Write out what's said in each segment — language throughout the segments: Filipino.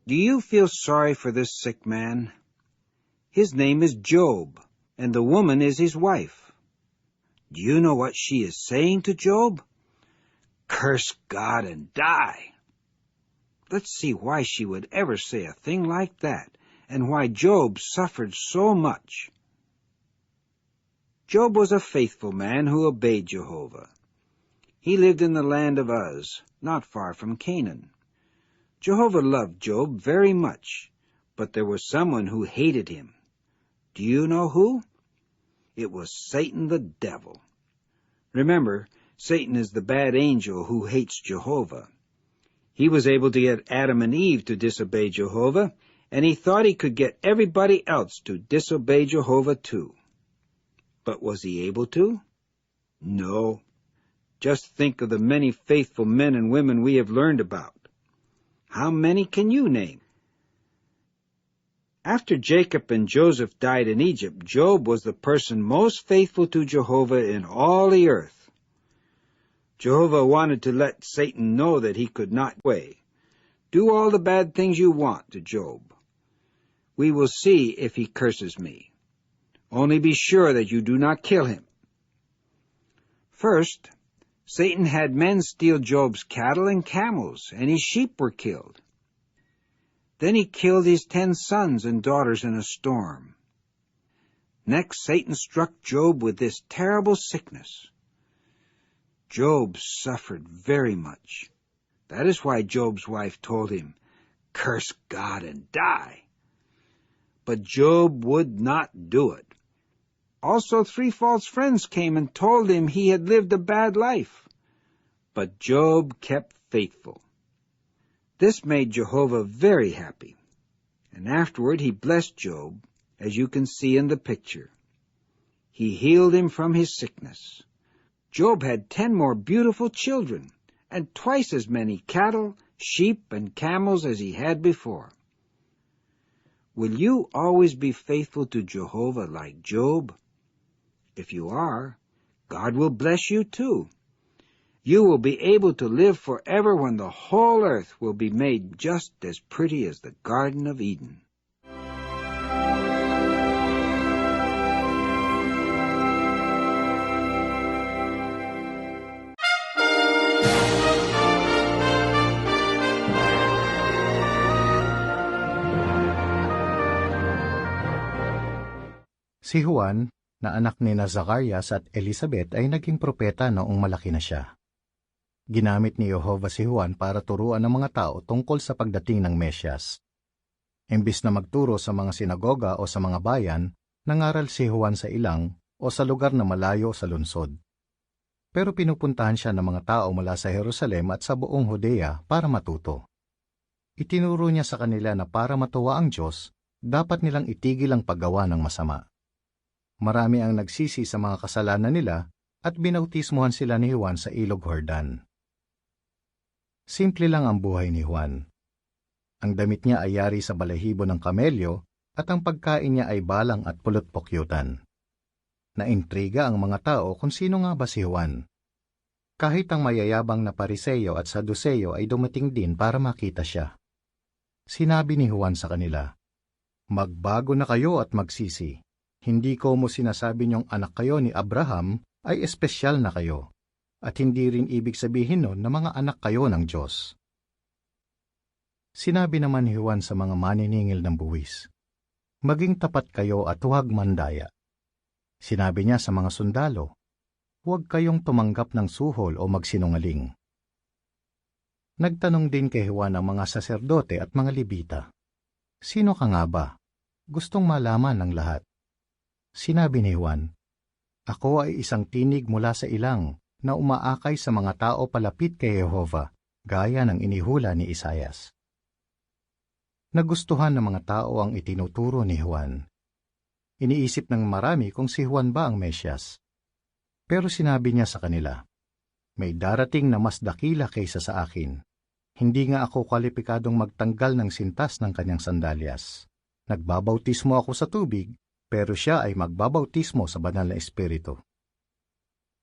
Do you feel sorry for this sick man? His name is Job, and the woman is his wife. Do you know what she is saying to Job? Curse God and die. Let's see why she would ever say a thing like that, and why Job suffered so much. Job was a faithful man who obeyed Jehovah. He lived in the land of Uz, not far from Canaan. Jehovah loved Job very much, but there was someone who hated him. Do you know who? It was Satan the devil. Remember, Satan is the bad angel who hates Jehovah. He was able to get Adam and Eve to disobey Jehovah, and he thought he could get everybody else to disobey Jehovah too. But was he able to? No. Just think of the many faithful men and women we have learned about. How many can you name? After Jacob and Joseph died in Egypt, Job was the person most faithful to Jehovah in all the earth. Jehovah wanted to let Satan know that he could not do all the bad things you want to Job. We will see if he curses me. Only be sure that you do not kill him. First, Satan had men steal Job's cattle and camels, and his sheep were killed. Then he killed his 10 sons and daughters in a storm. Next, Satan struck Job with this terrible sickness. Job suffered very much. That is why Job's wife told him, "Curse God and die." But Job would not do it. Also, 3 false friends came and told him he had lived a bad life. But Job kept faithful. This made Jehovah very happy, and afterward he blessed Job, as you can see in the picture. He healed him from his sickness. Job had 10 more beautiful children, and twice as many cattle, sheep, and camels as he had before. Will you always be faithful to Jehovah like Job? If you are, God will bless you too. You will be able to live forever when the whole earth will be made just as pretty as the Garden of Eden. Si Juan, na anak ni Zacarias at Elizabeth, ay naging propeta noong malaki na siya. Ginamit ni Jehovah si Juan para turuan ang mga tao tungkol sa pagdating ng Mesyas. Imbis na magturo sa mga sinagoga o sa mga bayan, nangaral si Juan sa ilang o sa lugar na malayo sa lungsod. Pero pinupuntahan siya ng mga tao mula sa Jerusalem at sa buong Judea para matuto. Itinuro niya sa kanila na para matuwa ang Diyos, dapat nilang itigil ang paggawa ng masama. Marami ang nagsisi sa mga kasalanan nila at binautismuhan sila ni Juan sa Ilog Jordan. Simple lang ang buhay ni Juan. Ang damit niya ay yari sa balahibo ng kamelyo at ang pagkain niya ay balang at pulot-pukyutan. Naintriga ang mga tao kung sino nga ba si Juan. Kahit ang mayayabang na Pariseyo at Saduseyo ay dumating din para makita siya. Sinabi ni Juan sa kanila, "Magbago na kayo at magsisi. Hindi ko mo sinasabi niyong anak kayo ni Abraham ay espesyal na kayo, at hindi rin ibig sabihin nun na mga anak kayo ng Diyos." Sinabi naman ni Juan sa mga maniningil ng buwis, "Maging tapat kayo at huwag mandaya." Sinabi niya sa mga sundalo, "Huwag kayong tumanggap ng suhol o magsinungaling." Nagtanong din kay Juan ang mga saserdote at mga Levita, "Sino ka nga ba?" Gustong malaman ng lahat. Sinabi ni Juan, "Ako ay isang tinig mula sa ilang na umaakay sa mga tao palapit kay Jehovah, gaya ng inihula ni Isaias." Nagustuhan ng mga tao ang itinuturo ni Juan. Iniisip ng marami kung si Juan ba ang Mesyas. Pero sinabi niya sa kanila, "May darating na mas dakila kaysa sa akin. Hindi nga ako kwalipikadong magtanggal ng sintas ng kanyang sandalyas. Nagbabautismo ako sa tubig, pero siya ay magbabautismo sa banal na espiritu.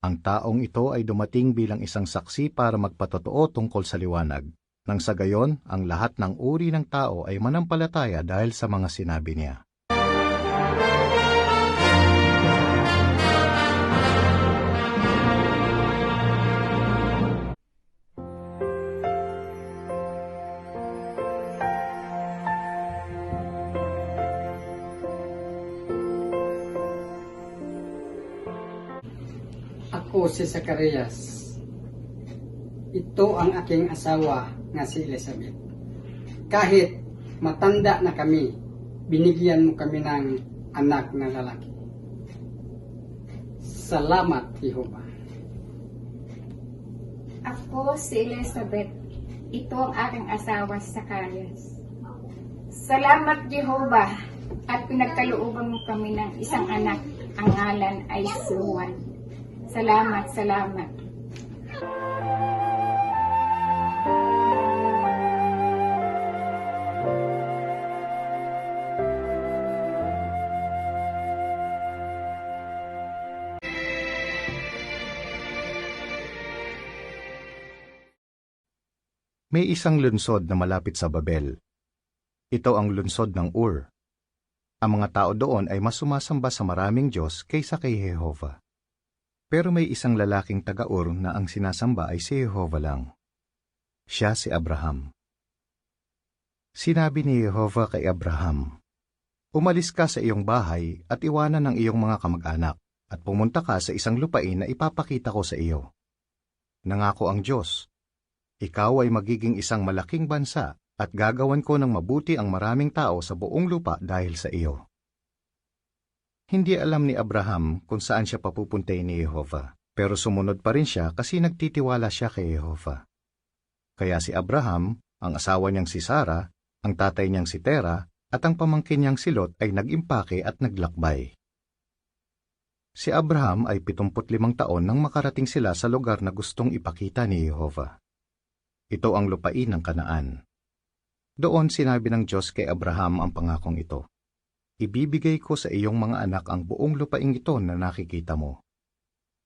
Ang taong ito ay dumating bilang isang saksi para magpatotoo tungkol sa liwanag, Nang sa gayon, ang lahat ng uri ng tao ay manampalataya dahil sa mga sinabi niya. Ako si Zacarias. Ito ang aking asawa nga si Elizabeth. Kahit matanda na kami, binigyan mo kami ng anak na lalaki. Salamat, Jehova. Ako si Elizabeth. Ito ang aking asawa si Zacarias. Salamat, Jehovah, at pinagkalooban mo kami ng isang anak. Ang ngalan ay Juan. Salamat, salamat. May isang lungsod na malapit sa Babel. Ito ang lungsod ng Ur. Ang mga tao doon ay mas sumasamba sa maraming Diyos kaysa kay Jehova. Pero may isang lalaking taga-Ur na ang sinasamba ay si Jehova lang. Siya si Abraham. Sinabi ni Jehova kay Abraham, "Umalis ka sa iyong bahay at iwanan ang iyong mga kamag-anak at pumunta ka sa isang lupain na ipapakita ko sa iyo." Nangako ang Diyos, "Ikaw ay magiging isang malaking bansa at gagawan ko ng mabuti ang maraming tao sa buong lupa dahil sa iyo." Hindi alam ni Abraham kung saan siya papupuntay ni Jehova, pero sumunod pa rin siya kasi nagtitiwala siya kay Jehova. Kaya si Abraham, ang asawa niyang si Sarah, ang tatay niyang si Terah, at ang pamangkin niyang si Lot ay nag-impake at naglakbay. Si Abraham ay 75 taon nang makarating sila sa lugar na gustong ipakita ni Jehova. Ito ang lupain ng Kanaan. Doon sinabi ng Diyos kay Abraham ang pangakong ito, "Ibibigay ko sa iyong mga anak ang buong lupaing ito na nakikita mo."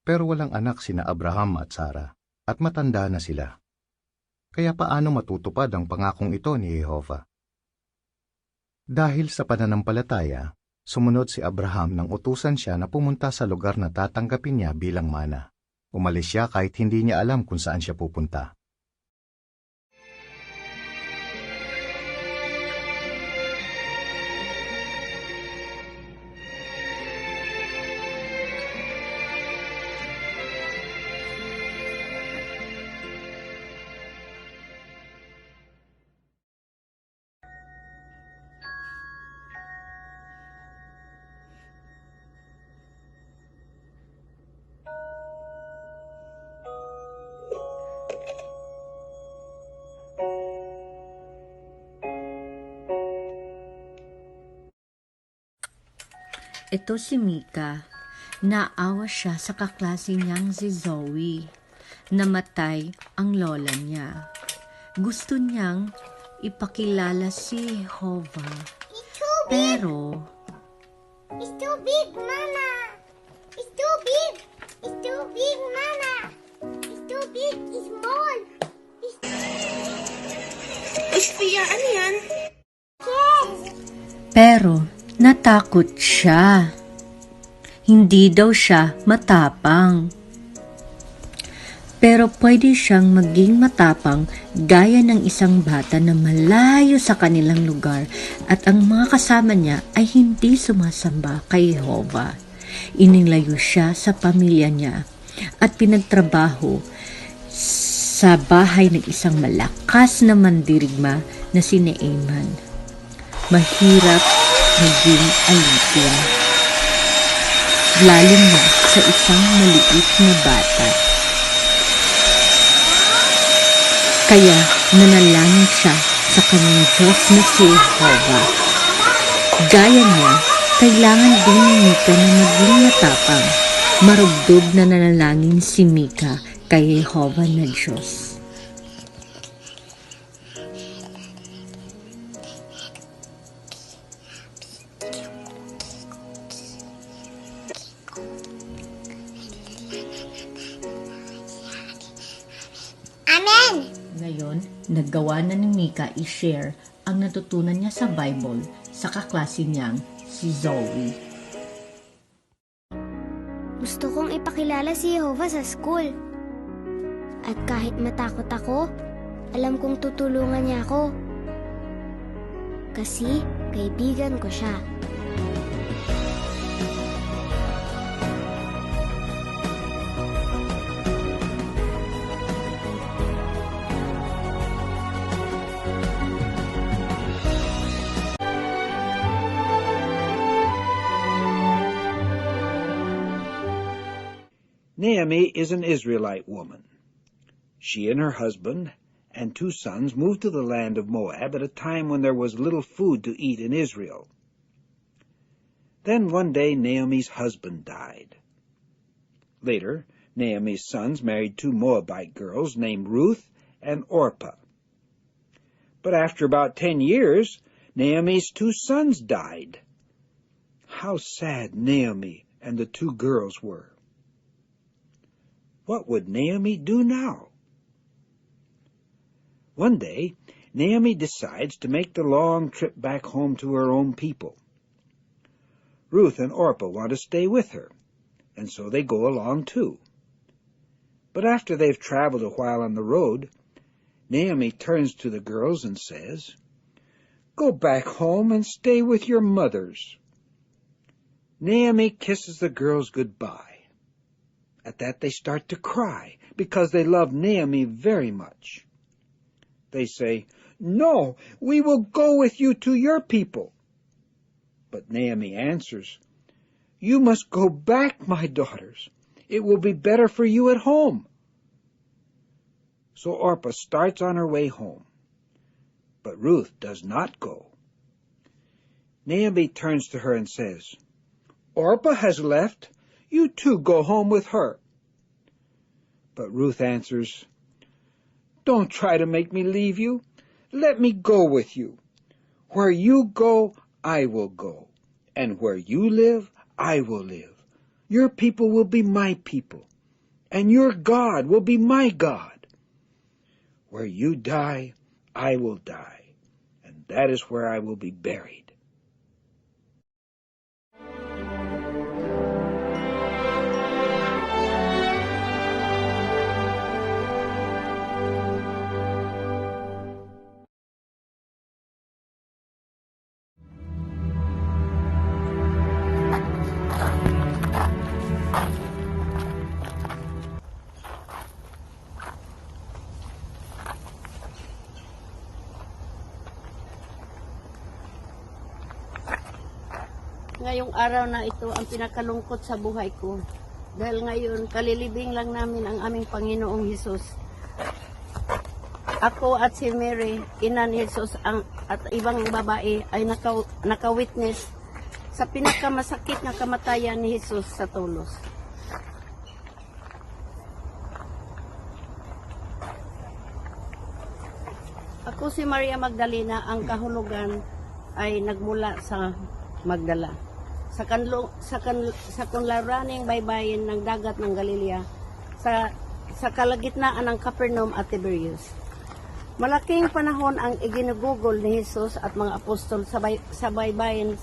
Pero walang anak sina Abraham at Sarah, at matanda na sila. Kaya paano matutupad ang pangakong ito ni Jehova? Dahil sa pananampalataya, sumunod si Abraham nang utusan siya na pumunta sa lugar na tatanggapin niya bilang mana. Umalis siya kahit hindi niya alam kung saan siya pupunta. Ito si Mika. Naawa siya sa kaklase niyang si Zoe. Namatay ang lola niya. Gusto niyang ipakilala si Jehovah. Pero It's too big, Mama. It's too big. It's too big, Mama. It's too big. It's small. Ano yan? Pero natakot siya. Hindi daw siya matapang. Pero pwede siyang maging matapang gaya ng isang bata na malayo sa kanilang lugar at ang mga kasama niya ay hindi sumasamba kay Jehovah. Inilayo siya sa pamilya niya at pinagtrabaho sa bahay ng isang malakas na mandirigma na si Naaman. Mahirap maging alipin, lalo na sa isang maliit na bata. Kaya nanalangin siya sa kanyang Diyos na si Jehovah. Gaya niya, kailangan din ni Mika na maging matapang. Marugdog na nanalangin si Mika kay Jehovah na Diyos. Amen. Ngayon, Naggawa na ni Mika i-share ang natutunan niya sa Bible sa kaklase niyang si Zoe. Gusto kong ipakilala si Jehovah sa school. At kahit matakot ako, alam kong tutulungan niya ako. Kasi kaibigan ko siya. Naomi is an Israelite woman. She and her husband and 2 sons moved to the land of Moab at a time when there was little food to eat in Israel. Then one day Naomi's husband died. Later, Naomi's sons married 2 Moabite girls named Ruth and Orpah. But after about 10 years, Naomi's 2 sons died. How sad Naomi and the 2 girls were. What would Naomi do now? One day, Naomi decides to make the long trip back home to her own people. Ruth and Orpah want to stay with her, and so they go along too. But after they've traveled a while on the road, Naomi turns to the girls and says, "Go back home and stay with your mothers." Naomi kisses the girls goodbye. At that they start to cry, because they love Naomi very much. They say, "No, we will go with you to your people." But Naomi answers, "You must go back, my daughters. It will be better for you at home." So Orpah starts on her way home. But Ruth does not go. Naomi turns to her and says, "Orpah has left. You too go home with her." But Ruth answers, "Don't try to make me leave you. Let me go with you. Where you go, I will go. And where you live, I will live. Your people will be my people. And your God will be my God. Where you die, I will die. And that is where I will be buried." Ngayong araw na ito ang pinakalungkot sa buhay ko. Dahil ngayon, kalilibing lang namin ang aming Panginoong Hesus. Ako at si Mary, ina ni Hesus, at ibang babae ay naka-witness sa pinakamasakit na kamatayan ni Hesus sa tulos. Ako si Maria Magdalena, ang kahulugan ay nagmula sa Magdala. Sa kunlaraning baybayin ng dagat ng Galilea, sa kalagitnaan ng Capernaum at Tiberias. Malaking panahon ang iginugugol ni Jesus at mga apostol sa baybayin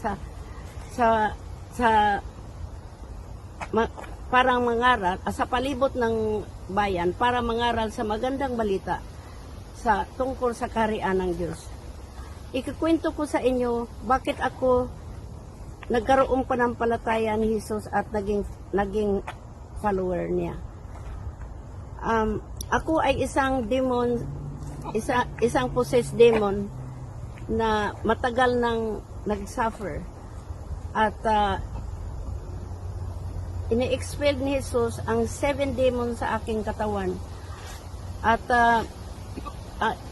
parang mangaral sa palibot ng bayan para mangaral sa magandang balita tungkol sa kaharian ng Diyos. Ikikwento ko sa inyo bakit ako nagkaroong panampalataya ni Jesus at naging follower niya. Ako ay isang demon, isang possessed demon na matagal nang nag-suffer. At ini-expel ni Jesus ang 7 demons sa aking katawan. At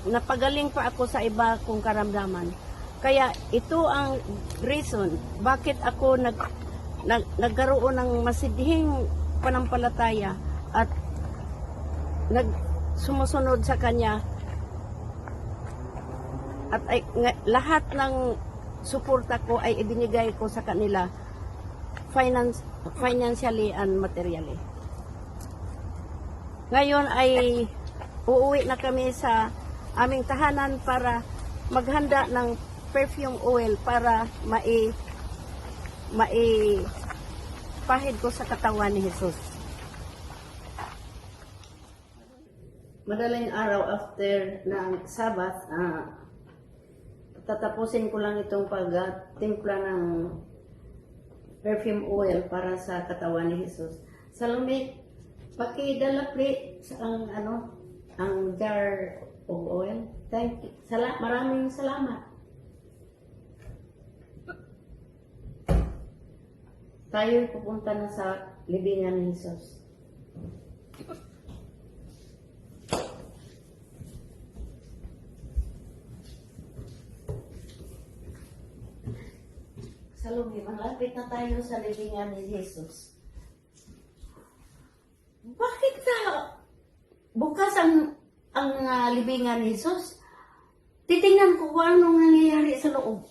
napagaling pa ako sa iba kong karamdaman. Kaya ito ang reason bakit ako nagkaroon ng masidhing panampalataya at sumusunod sa Kanya. At lahat ng suporta ko ay ibinigay ko sa kanila financially and materially. Ngayon ay uuwi na kami sa aming tahanan para maghanda ng perfume oil para pahid ko sa katawan ni Jesus. Madaling araw after ng Sabbath, tatapusin ko lang itong pagtimpla ng perfume oil para sa katawan ni Jesus. Salome, pakidala pre sa ang jar of oil. Thank you. Maraming salamat. Tayo pupunta na sa libingan ni Jesus. Salome, malapit na tayo sa libingan ni Jesus. Bakit bukas ang libingan ni Jesus? Titingnan ko kung anong nangyayari sa loob.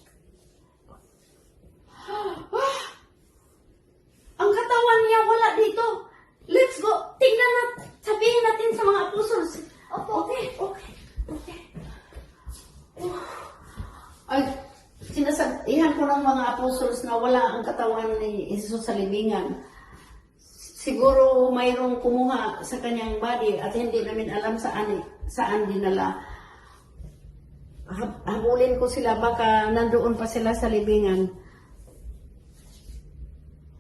Ang katawan niya wala dito. Let's go. Tingnan natin. Sabihin natin sa mga apostles. Okay. Ay, sinasabihan ko ng mga apostles na wala ang katawan ni Jesus sa libingan. Siguro mayroong kumuha sa kanyang body at hindi namin alam saan dinala. Habulin ko sila, baka nandoon pa sila sa libingan.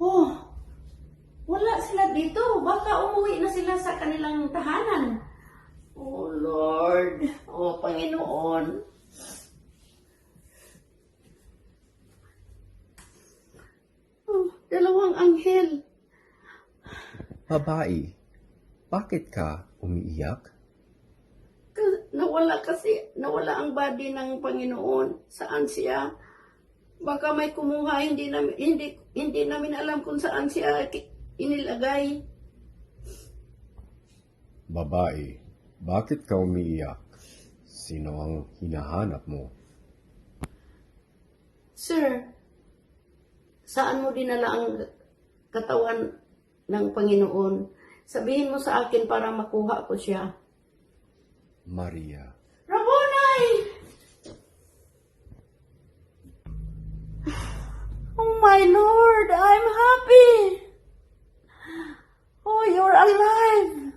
Oh, wala sila dito. Baka umuwi na sila sa kanilang tahanan. Oh Lord, oh Panginoon. Oh, dalawang anghel. Babae, bakit ka umiiyak? Nawala ang body ng Panginoon. Saan siya? Baka may kumuha, hindi namin alam kung saan siya inilagay. Babae, bakit ka umiiyak? Sino ang hinahanap mo? Sir, saan mo dinala ang katawan ng Panginoon? Sabihin mo sa akin para makuha ko siya. Maria. Rabboni! Oh my Lord, I'm happy! Oh, you're alive!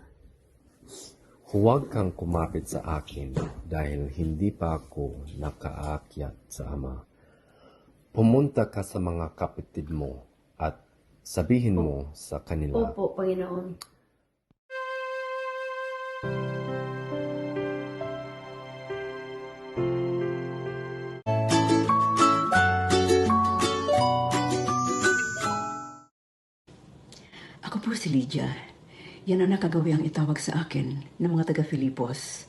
Huwag kang kumapit sa akin dahil hindi pa ako nakaakyat sa Ama. Pumunta ka sa mga kapatid mo at sabihin mo sa kanila. Opo, Panginoon. Ako po si Lydia. Yan ang nakagawiang itawag sa akin ng mga taga-Filipos.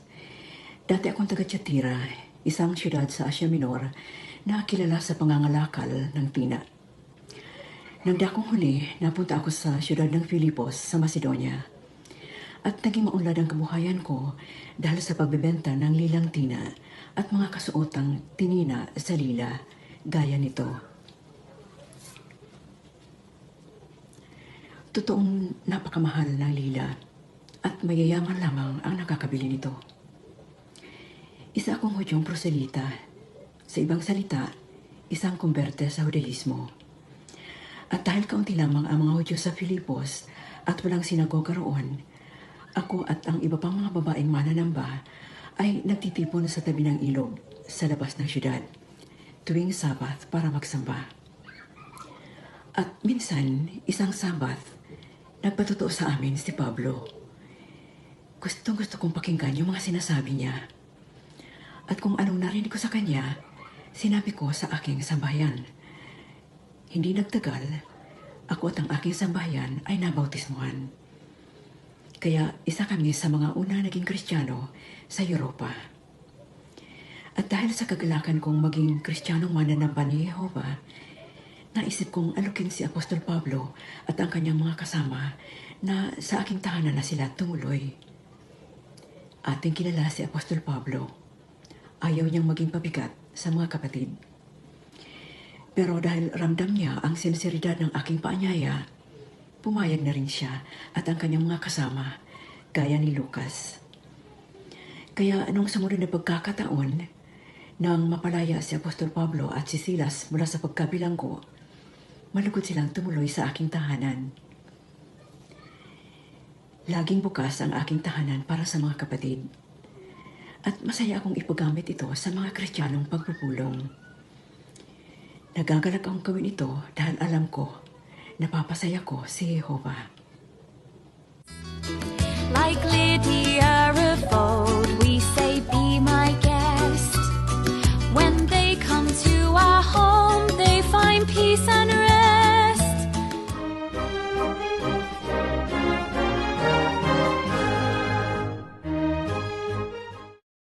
Dati akong taga-Tiatira, isang siyudad sa Asia Minor na kilala sa pangangalakal ng tina. Nang dakong huli, napunta ako sa siyudad ng Filipos sa Macedonia. At naging maunlad ang kabuhayan ko dahil sa pagbebenta ng lilang tina at mga kasuotang tinina sa lila, gaya nito. Totoong napakamahal ng lila at mayayaman lamang ang nakakabili nito. Isa akong Hudyong proselita. Sa ibang salita, isang kumberte sa Judaismo. At dahil kaunti lamang ang mga Hudyo sa Filipos at walang sinagoga roon, ako at ang iba pang mga babaeng mananamba ay nagtitipon sa tabi ng ilog sa labas ng syudad tuwing Sabat para magsamba. At minsan, isang Sabat, nagpatotoo sa amin si Pablo. Gustong-gusto kong pakinggan yung mga sinasabi niya. At kung anong narinig ko sa kanya, sinabi ko sa aking sambahayan. Hindi nagtagal, ako at ang aking sambahayan ay nabautismuhan. Kaya isa kami sa mga una naging Kristiyano sa Europa. At dahil sa kagalakan kong maging Kristiyanong mananamba ni Jehova, naisip kong alukin si Apostol Pablo at ang kanyang mga kasama na sa aking tahanan na sila tumuloy. Ating kilala si Apostol Pablo. Ayaw niyang maging pabigat sa mga kapatid. Pero dahil ramdam niya ang sinseridad ng aking paanyaya, pumayag na rin siya at ang kanyang mga kasama, gaya ni Lucas. Kaya anong sumunod na pagkakataon, nang mapalaya si Apostol Pablo at si Silas mula sa pagkabilanggo, malugod silang tumuloy sa aking tahanan. Laging bukas ang aking tahanan para sa mga kapatid. At masaya akong ipagamit ito sa mga Kristiyanong pagpupulong. Nagagalak akong gawin ito dahil alam ko, napapasaya ko si Jehovah. Like Lydia of old, we say, be my guest. When they come to our home, they find peace and rest.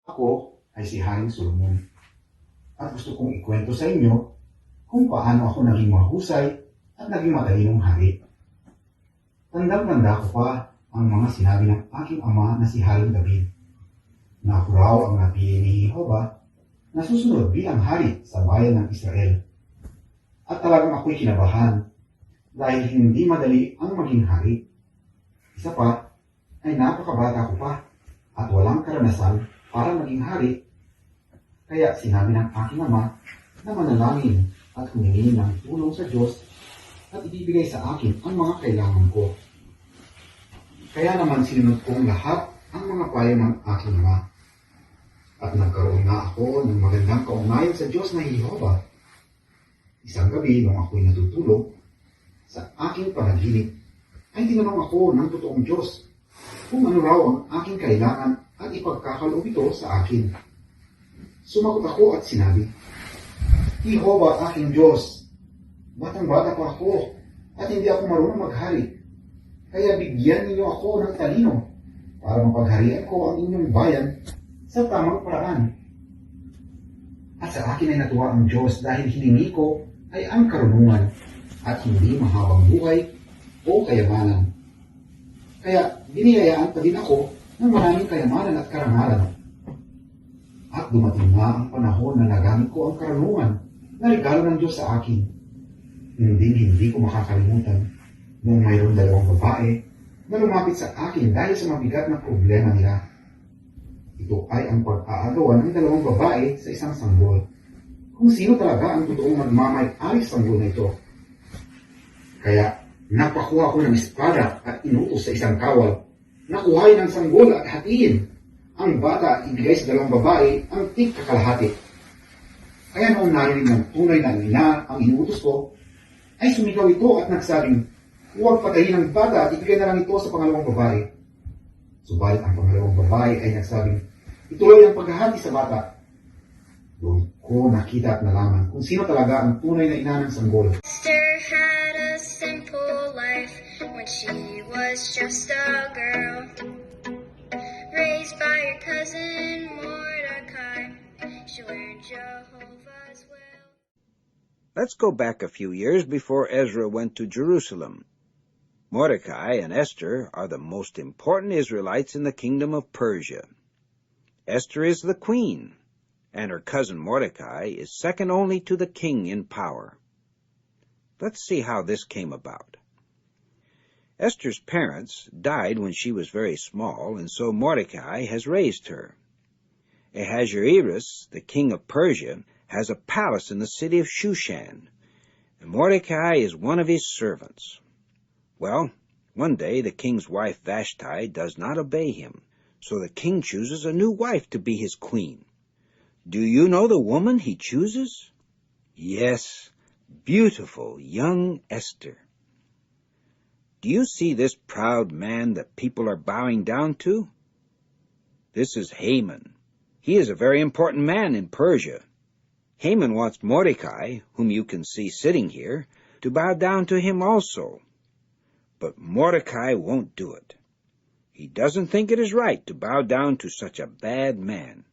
Ako ay si Haring Solomon at gusto kong ikwento sa inyo kung paano ako naging mahusay at naging matalinong hari. Tandang-tanda ko pa ang mga sinabi ng aking ama na si Haring David, na ako raw ang napili ni Jehovah na susunod bilang hari sa bayan ng Israel. At talagang ako'y kinabahan dahil hindi madali ang maging hari. Isa pa, ay napakabata ko pa at walang karanasan para maging hari. Kaya sinabi ng aking ama na manalangin at humingi ng tulong sa Diyos at ibibigay sa akin ang mga kailangan ko. Kaya naman sinunod kong lahat ang mga payo ng aking ama. At nagkaroon na ako ng magandang kaugnayan sa Diyos na Jehovah. Isang gabi nung ako'y natutulog, sa aking panaginip, ay tinanong ako ng totoong Diyos kung ano raw ang aking kailangan at ipagkakaloob ito sa akin. Sumagot ako at sinabi, Jehovah, aking Diyos, batang-bata pa ako at hindi ako marunong maghari. Kaya bigyan ninyo ako ng talino para mapagharian ko ang inyong bayan sa tamang paraan. At sa akin ay natuwa ang Diyos dahil hiningi ko ay ang karunungan at hindi mahabang buhay o kayamanan. Kaya biniyayaan pa din ako ng maraming kayamanan at karangalan. At dumating na ang panahon na nagamit ko ang karunungan na regalo ng Diyos sa akin. Hindi ko makakalimutan nung mayroong dalawang babae na lumapit sa akin dahil sa mabigat na problema nila. Ito ay ang pag-aagawan ng dalawang babae sa isang sanggol. Kung sino talaga ang totoong magmamay-ari sa sanggol na ito. Kaya napakuha ko ng espada at inutos sa isang kawal na kuhain ang sanggol at hatiin. Ang bata at ibigay sa dalawang babae ang tig-kakalahati. Kaya noong narinig ng tunay na ina ang inutos ko, ay sumigaw ito at nagsabing, huwag patayin ang bata at ibigay na lang ito sa pangalawang babae. Subalit ang pangalawang babae ay nagsabing, ituloy ang paghahati sa bata. Doon ko nakita at nalaman kung sino talaga ang tunay na ina ng sanggol. Esther had a simple life when she was just a girl, raised by her cousin Mordecai. She learned Jehovah's will. Let's go back a few years before Ezra went to Jerusalem. Mordecai and Esther are the most important Israelites in the kingdom of Persia. Esther is the queen, and her cousin Mordecai is second only to the king in power. Let's see how this came about. Esther's parents died when she was very small, and so Mordecai has raised her. Ahasuerus, the king of Persia, has a palace in the city of Shushan, and Mordecai is one of his servants. Well, one day the king's wife Vashti does not obey him, so the king chooses a new wife to be his queen. Do you know the woman he chooses? Yes, beautiful young Esther. Do you see this proud man that people are bowing down to? This is Haman. He is a very important man in Persia. Haman wants Mordecai, whom you can see sitting here, to bow down to him also. But Mordecai won't do it. He doesn't think it is right to bow down to such a bad man.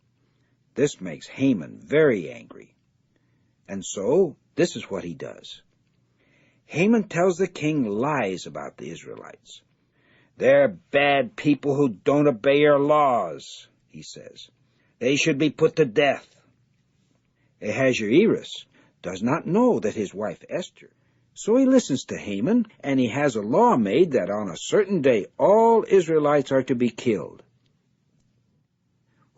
This makes Haman very angry. And so, this is what he does. Haman tells the king lies about the Israelites. They're bad people who don't obey your laws, he says. They should be put to death. Ahasuerus does not know that his wife Esther, so he listens to Haman, and he has a law made that on a certain day all Israelites are to be killed.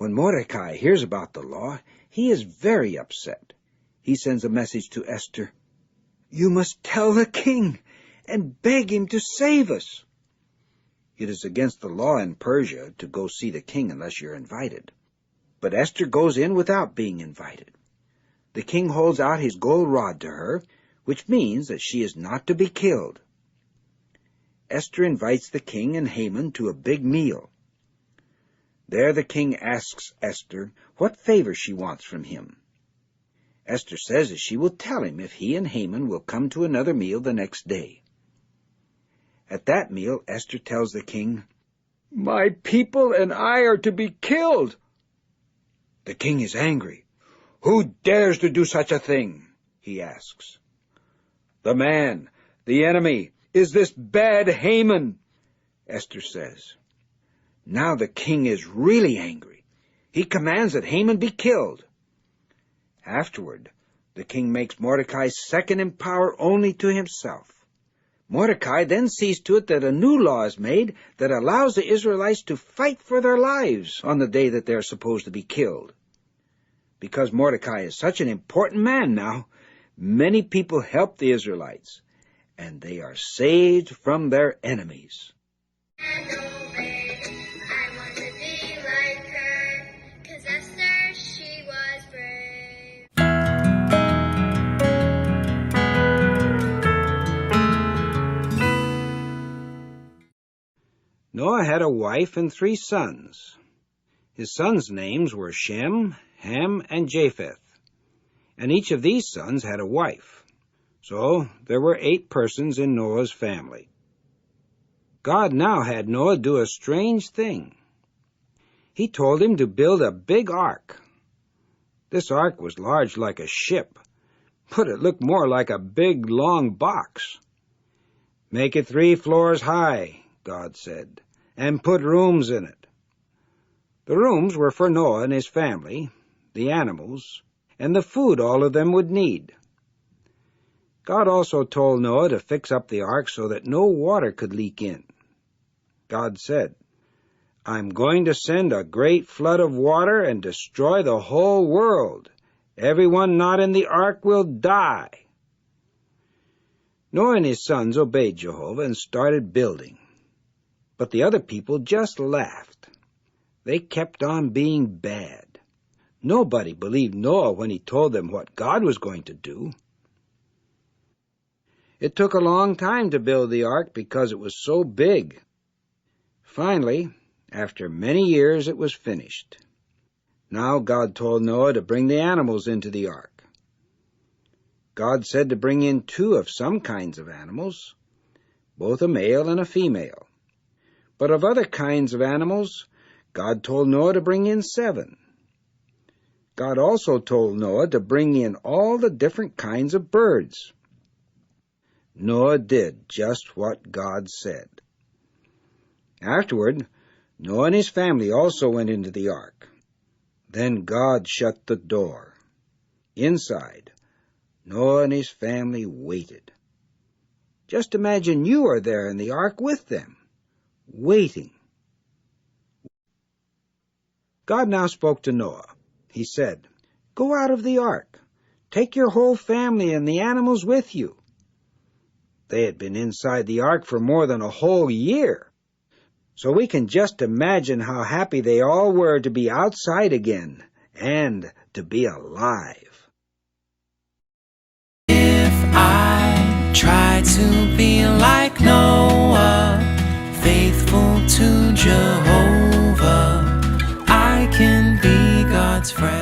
When Mordecai hears about the law, he is very upset. He sends a message to Esther. "You must tell the king and beg him to save us." It is against the law in Persia to go see the king unless you're invited. But Esther goes in without being invited. The king holds out his gold rod to her, which means that she is not to be killed. Esther invites the king and Haman to a big meal. There the king asks Esther what favor she wants from him. Esther says that she will tell him if he and Haman will come to another meal the next day. At that meal, Esther tells the king, "My people and I are to be killed." The king is angry. "Who dares to do such a thing?" he asks. "The man, the enemy, is this bad Haman," Esther says. Now the king is really angry. He commands that Haman be killed. Afterward, the king makes Mordecai second in power only to himself. Mordecai then sees to it that a new law is made that allows the Israelites to fight for their lives on the day that they are supposed to be killed. Because Mordecai is such an important man now, many people help the Israelites, and they are saved from their enemies. And obey. I want to be like her, 'cause Esther, she was brave. Noah had a wife and 3 sons. His sons' names were Shem, Ham, and Japheth, and each of these sons had a wife. So there were 8 persons in Noah's family. God now had Noah do a strange thing. He told him to build a big ark. This ark was large like a ship, but it looked more like a big, long box. "Make it 3 floors high," God said, "and put rooms in it." The rooms were for Noah and his family, the animals, and the food all of them would need. God also told Noah to fix up the ark so that no water could leak in. God said, "I'm going to send a great flood of water and destroy the whole world. Everyone not in the ark will die." Noah and his sons obeyed Jehovah and started building. But the other people just laughed. They kept on being bad. Nobody believed Noah when he told them what God was going to do. It took a long time to build the ark because it was so big. Finally, after many years, it was finished. Now God told Noah to bring the animals into the ark. God said to bring in 2 of some kinds of animals, both a male and a female. But of other kinds of animals, God told Noah to bring in 7. God also told Noah to bring in all the different kinds of birds. Noah did just what God said. Afterward, Noah and his family also went into the ark. Then God shut the door. Inside, Noah and his family waited. Just imagine you are there in the ark with them, waiting. God now spoke to Noah. He said, "Go out of the ark. Take your whole family and the animals with you." They had been inside the ark for more than a whole year. So we can just imagine how happy they all were to be outside again and to be alive. If I try to be like Noah, faithful to Jehovah, I can be God's friend.